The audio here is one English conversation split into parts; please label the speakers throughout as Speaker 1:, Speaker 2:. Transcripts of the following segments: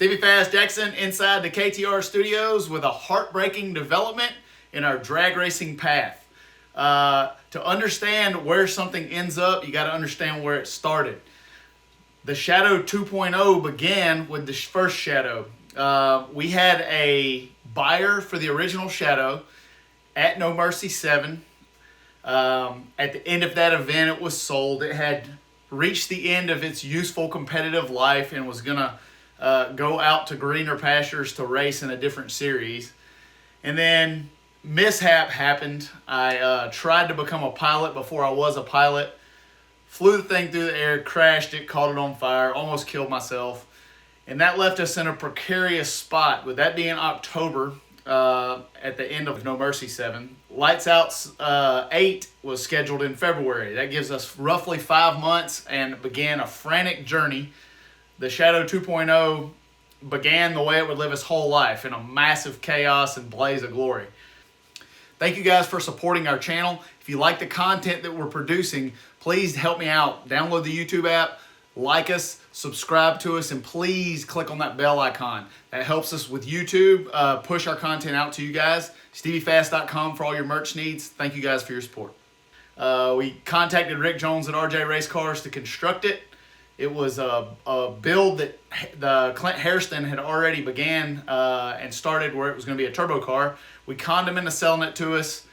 Speaker 1: Stevie Fast Jackson inside the KTR studios with a heartbreaking development in our drag racing path. To understand where something ends up, you got to understand where it started. The Shadow 2.0 began with the first Shadow. We had a buyer for the original Shadow at No Mercy 7. At the end of that event, it was sold. It had reached the end of its useful competitive life and was going to go out to greener pastures to race in a different series. And then mishap happened. I tried to become a pilot before I was a pilot. Flew the thing through the air, crashed it, caught it on fire, almost killed myself. And that left us in a precarious spot. With that being October, at the end of No Mercy 7. Lights Out 8 was scheduled in February. That gives us roughly 5 months and began a frantic journey. The Shadow 2.0 began the way it would live its whole life, in a massive chaos and blaze of glory. Thank you guys for supporting our channel. If you like the content that we're producing, please help me out. Download the YouTube app, like us, subscribe to us, and please click on that bell icon. That helps us with YouTube, push our content out to you guys. StevieFast.com for all your merch needs. Thank you guys for your support. We contacted Rick Jones at RJ Race Cars to construct it. It was a build that the Clint Hairston had already began and started, where it was going to be a turbo car. We conned him into selling it to us,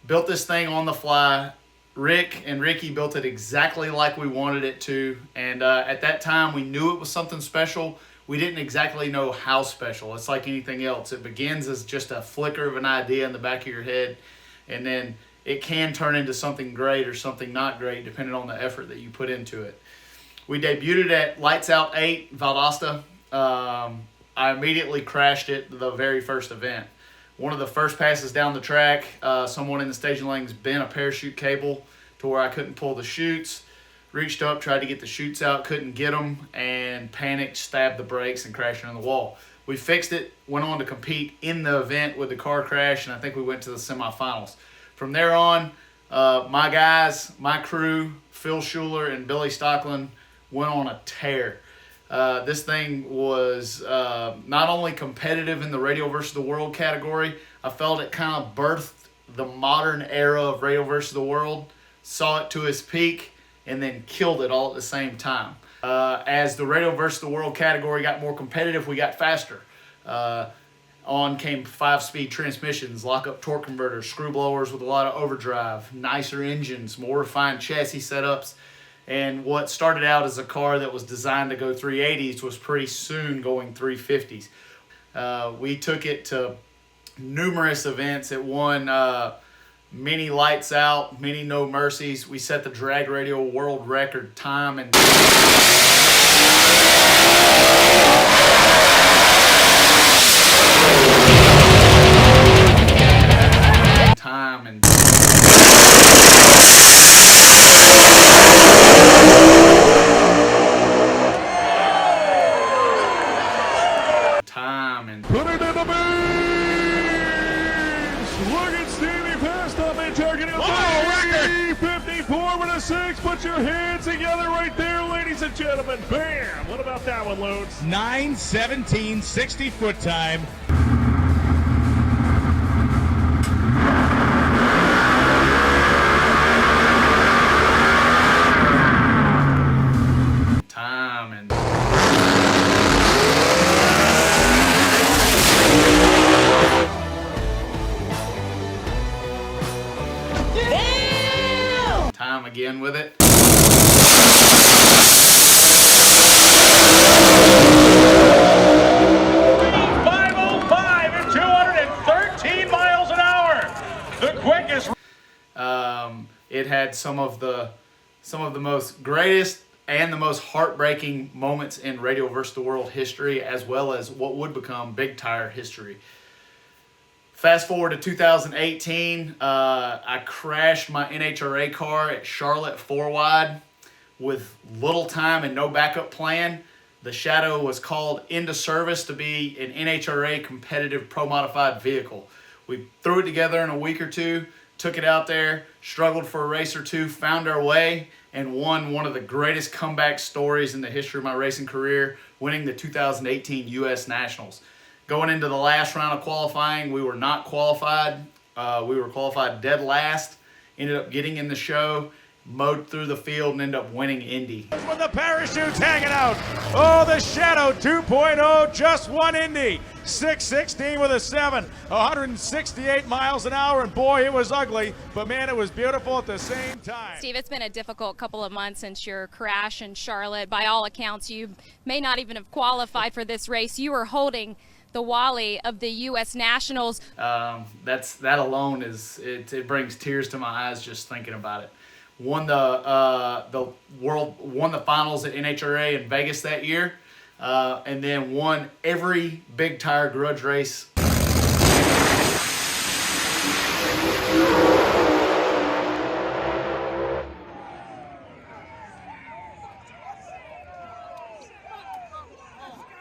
Speaker 1: built this thing on the fly. Rick and Ricky built it exactly like we wanted it to, and at that time we knew it was something special. We didn't exactly know how special. It's like anything else. It begins as just a flicker of an idea in the back of your head, and then it can turn into something great or something not great depending on the effort that you put into it. We debuted it at Lights Out 8, Valdosta. I immediately crashed it the very first event. One of the first passes down the track, someone in the staging lanes bent a parachute cable to where I couldn't pull the chutes. Reached up, tried to get the chutes out, couldn't get them, and panicked, stabbed the brakes, and crashed into the wall. We fixed it, went on to compete in the event with the car crash, and I think we went to the semifinals. From there on, my guys, my crew, Phil Shuler and Billy Stockland, went on a tear. This thing was not only competitive in the Radio versus the World category, I felt it kind of birthed the modern era of Radio versus the World, saw it to its peak, and then killed it all at the same time. As the Radio versus the World category got more competitive, we got faster. On came 5-speed transmissions, lock-up torque converters, screw blowers with a lot of overdrive, nicer engines, more refined chassis setups. And what started out as a car that was designed to go 380s was pretty soon going 350s. We took it to numerous events. It won many Lights Out, many No Mercies. We set the drag radio world record time and time and
Speaker 2: put it in the beans! Look at Stevie Fast up and targeting a 54 with a 6. Put your hands together right there, ladies and gentlemen. Bam! What about that one, Loads?
Speaker 3: 9:17, 60-foot time.
Speaker 1: time and time again with it.
Speaker 2: 505 at 213 miles an hour. The quickest.
Speaker 1: It had some of the most greatest and the most heartbreaking moments in Radio versus the World history, as well as what would become big tire history. Fast forward to 2018, I crashed my NHRA car at Charlotte 4-wide with little time and no backup plan. The Shadow was called into service to be an NHRA competitive pro-modified vehicle. We threw it together in a week or two, took it out there, struggled for a race or two, found our way, and won one of the greatest comeback stories in the history of my racing career, winning the 2018 U.S. Nationals. Going into the last round of qualifying, we were not qualified. We were qualified dead last. Ended up getting in the show, mowed through the field, and ended up winning Indy.
Speaker 3: With the parachute's hanging out. Oh, the Shadow 2.0 just won Indy. 6:16 with a 7, 168 miles an hour, and boy, it was ugly, but man, it was beautiful at the same time.
Speaker 4: Steve, it's been a difficult couple of months since your crash in Charlotte. By all accounts, you may not even have qualified for this race. You were holding the Wally of the U.S. Nationals.
Speaker 1: That alone it brings tears to my eyes just thinking about it. Won the finals at NHRA in Vegas that year, and then won every big tire grudge race.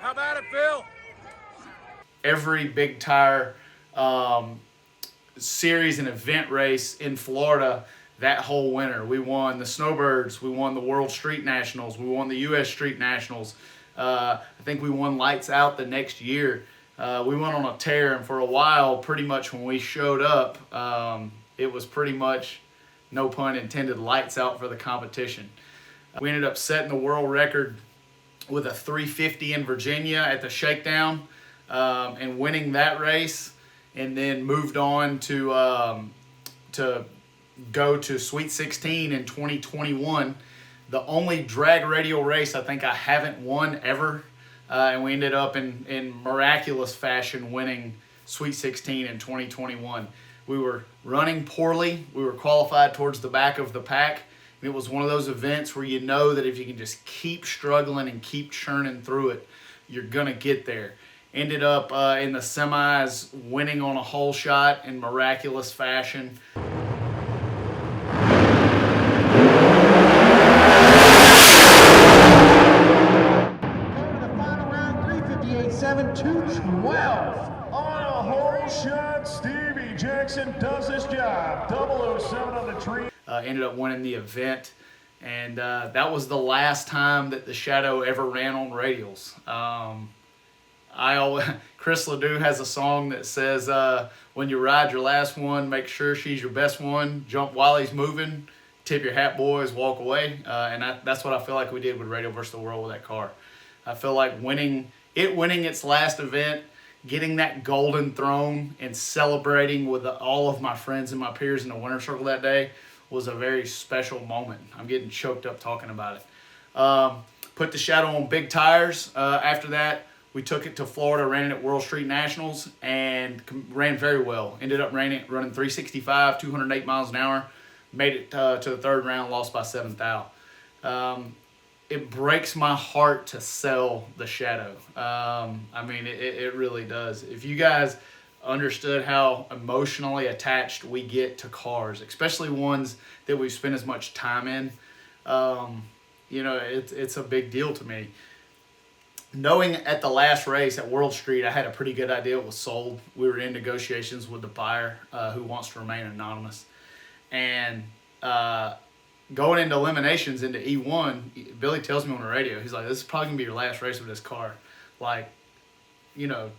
Speaker 3: How about it, Phil?
Speaker 1: Every big tire series and event race in Florida that whole winter. We won the Snowbirds, we won the World Street Nationals, we won the U.S. Street Nationals. I think we won Lights Out the next year. We went on a tear, and for a while, pretty much when we showed up, it was pretty much, no pun intended, lights out for the competition. We ended up setting the world record with a 350 in Virginia at the Shakedown, and winning that race, and then moved on to go to Sweet 16 in 2021, the only drag radial race I think I haven't won ever, and we ended up in miraculous fashion winning Sweet 16 in 2021. We were running poorly. We were qualified towards the back of the pack. And it was one of those events where you know that if you can just keep struggling and keep churning through it, you're going to get there. Ended up in the semis winning on a hole shot in miraculous fashion.
Speaker 2: On a hole shot, Stevie Jackson does his job. 007 on the tree.
Speaker 1: Ended up winning the event, and that was the last time that the Shadow ever ran on radials. Chris Ledoux has a song that says, when you ride your last one, make sure she's your best one. Jump while he's moving. Tip your hat, boys. Walk away. And that's what I feel like we did with Radio vs. the World with that car. I feel like winning its last event, getting that golden throne, and celebrating with all of my friends and my peers in the winner's circle that day was a very special moment. I'm getting choked up talking about it. Put the Shadow on big tires. After that, we took it to Florida, ran it at World Street Nationals, and ran very well. Ended up running 365, 208 miles an hour. Made it to the third round, lost by 7th thou. It breaks my heart to sell the Shadow. I mean, it really does. If you guys understood how emotionally attached we get to cars, especially ones that we've spent as much time in, it's a big deal to me. Knowing at the last race at World Street, I had a pretty good idea it was sold. We were in negotiations with the buyer who wants to remain anonymous. And going into eliminations into E1, Billy tells me on the radio, he's like, this is probably going to be your last race with this car. Like,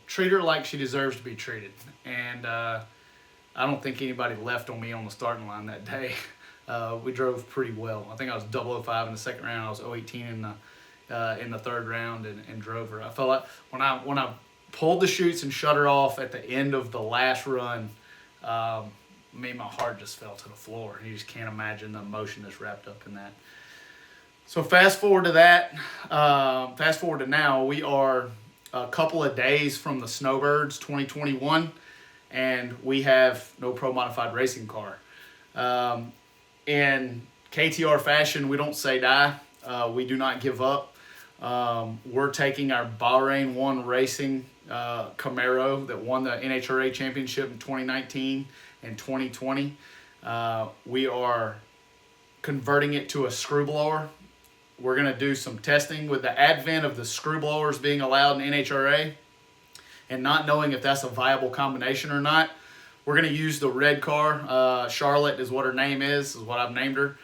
Speaker 1: treat her like she deserves to be treated. And I don't think anybody left on me on the starting line that day. We drove pretty well. I think I was 005 in the second round. I was 018 in the third round and drove her. I felt like when I pulled the chutes and shut her off at the end of the last run, my heart just fell to the floor. You just can't imagine the emotion that's wrapped up in that. So fast forward to that. Fast forward to now. We are a couple of days from the Snowbirds 2021, and we have no pro modified racing car. In KTR fashion, we don't say die. We do not give up. We're taking our Bahrain 1 Racing Camaro that won the NHRA championship in 2019 and 2020. We are converting it to a screw blower. We're going to do some testing with the advent of the screw blowers being allowed in NHRA and not knowing if that's a viable combination or not. We're going to use the red car. Charlotte is what her name is what I've named her.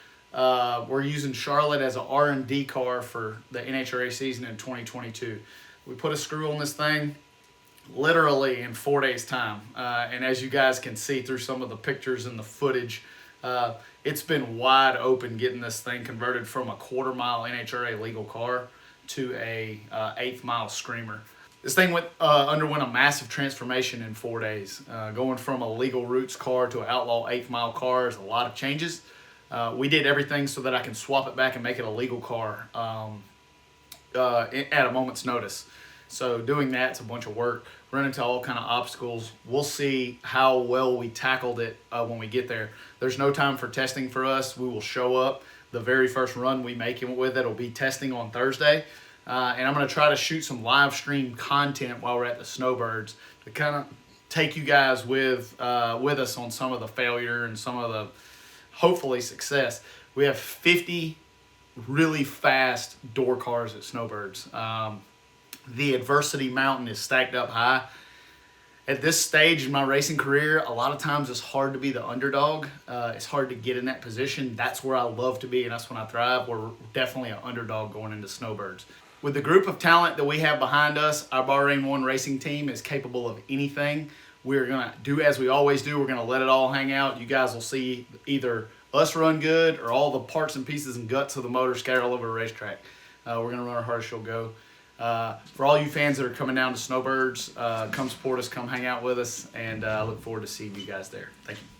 Speaker 1: We're using Charlotte as an R&D car for the NHRA season in 2022. We put a screw on this thing literally in 4 days time. And as you guys can see through some of the pictures and the footage, it's been wide open getting this thing converted from a quarter-mile NHRA legal car to a eighth-mile screamer. This thing underwent a massive transformation in 4 days. Going from a legal routes car to an outlaw eighth-mile car is a lot of changes. We did everything so that I can swap it back and make it a legal car at a moment's notice. So doing that's a bunch of work. Run into all kind of obstacles. We'll see how well we tackled it when we get there. There's no time for testing for us. We will show up. The very first run we make it with it will be testing on Thursday. And I'm going to try to shoot some live stream content while we're at the Snowbirds to kind of take you guys with us on some of the failure and some of the hopefully success. We have 50 really fast door cars at Snowbirds. The adversity mountain is stacked up high. At this stage in my racing career, a lot of times it's hard to be the underdog. It's hard to get in that position. That's where I love to be, and that's when I thrive. We're definitely an underdog going into Snowbirds. With the group of talent that we have behind us, our Bahrain 1 racing team is capable of anything. We're going to do as we always do. We're going to let it all hang out. You guys will see either us run good or all the parts and pieces and guts of the motor scattered all over the racetrack. We're going to run our hardest she'll go. For all you fans that are coming down to Snowbirds, come support us, come hang out with us, and I look forward to seeing you guys there. Thank you.